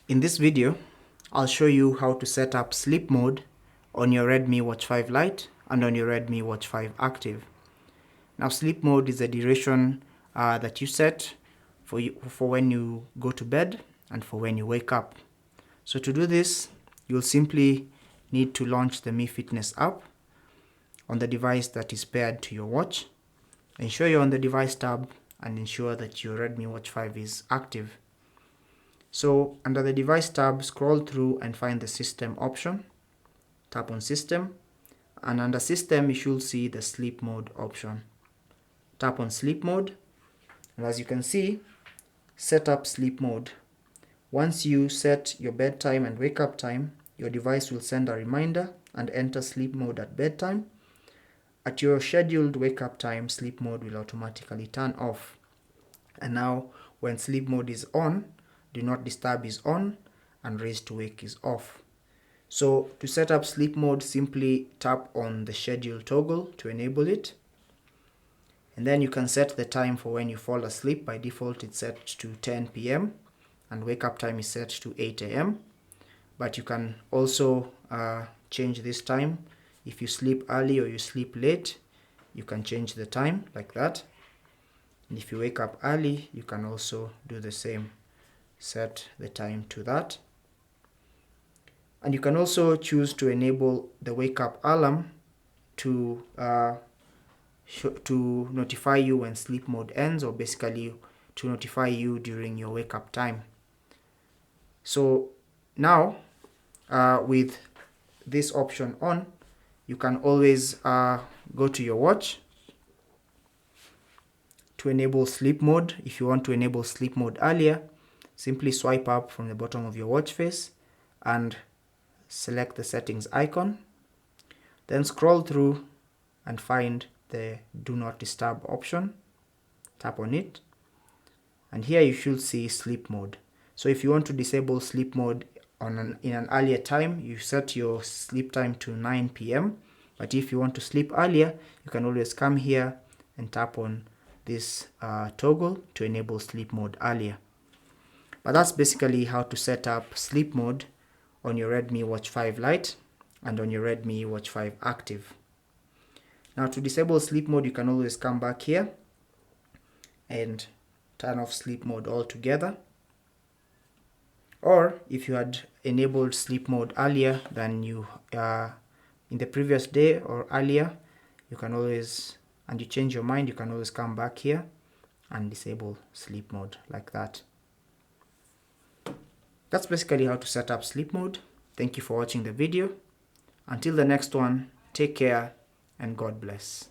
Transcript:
In this video, I'll show you how to set up sleep mode on your Redmi Watch 5 Lite and on your Redmi Watch 5 Active. Now, sleep mode is the duration that you set for when you go to bed and for when you wake up. So to do this, you'll simply need to launch the Mi Fitness app on the device that is paired to your watch. Ensure you're on the device tab and ensure that your Redmi Watch 5 is active. So under the device tab, scroll through and find the system option. Tap on system, and under system you should see the sleep mode option. Tap on sleep mode, and as you can see, set up sleep mode. Once you set your bedtime and wake up time, your device will send a reminder and enter sleep mode at bedtime. At your scheduled wake up time, sleep mode will automatically turn off. And now when sleep mode is on, do not disturb is on and raise to wake is off. So to set up sleep mode, simply tap on the schedule toggle to enable it. And then you can set the time for when you fall asleep. By default it's set to 10 p.m. and wake up time is set to 8 a.m. But you can also change this time. If you sleep early or you sleep late, you can change the time like that. And if you wake up early, you can also do the same. Set the time to that. And you can also choose to enable the wake up alarm to notify you when sleep mode ends, or basically to notify you during your wake up time. So now with this option on, you can always go to your watch to enable sleep mode. If you want to enable sleep mode earlier, simply swipe up from the bottom of your watch face and select the settings icon. Then scroll through and find the do not disturb option. Tap on it, and here you should see sleep mode. So if you want to disable sleep mode in an earlier time, you set your sleep time to 9 p.m. But if you want to sleep earlier, you can always come here and tap on this toggle to enable sleep mode earlier. But that's basically how to set up sleep mode on your Redmi Watch 5 Lite and on your Redmi Watch 5 Active. Now to disable sleep mode, you can always come back here and turn off sleep mode altogether. Or if you had enabled sleep mode earlier than you in the previous day or earlier, you can always, and you change your mind, you can always come back here and disable sleep mode like that. That's basically how to set up sleep mode. Thank you for watching the video. Until the next one, take care and God bless.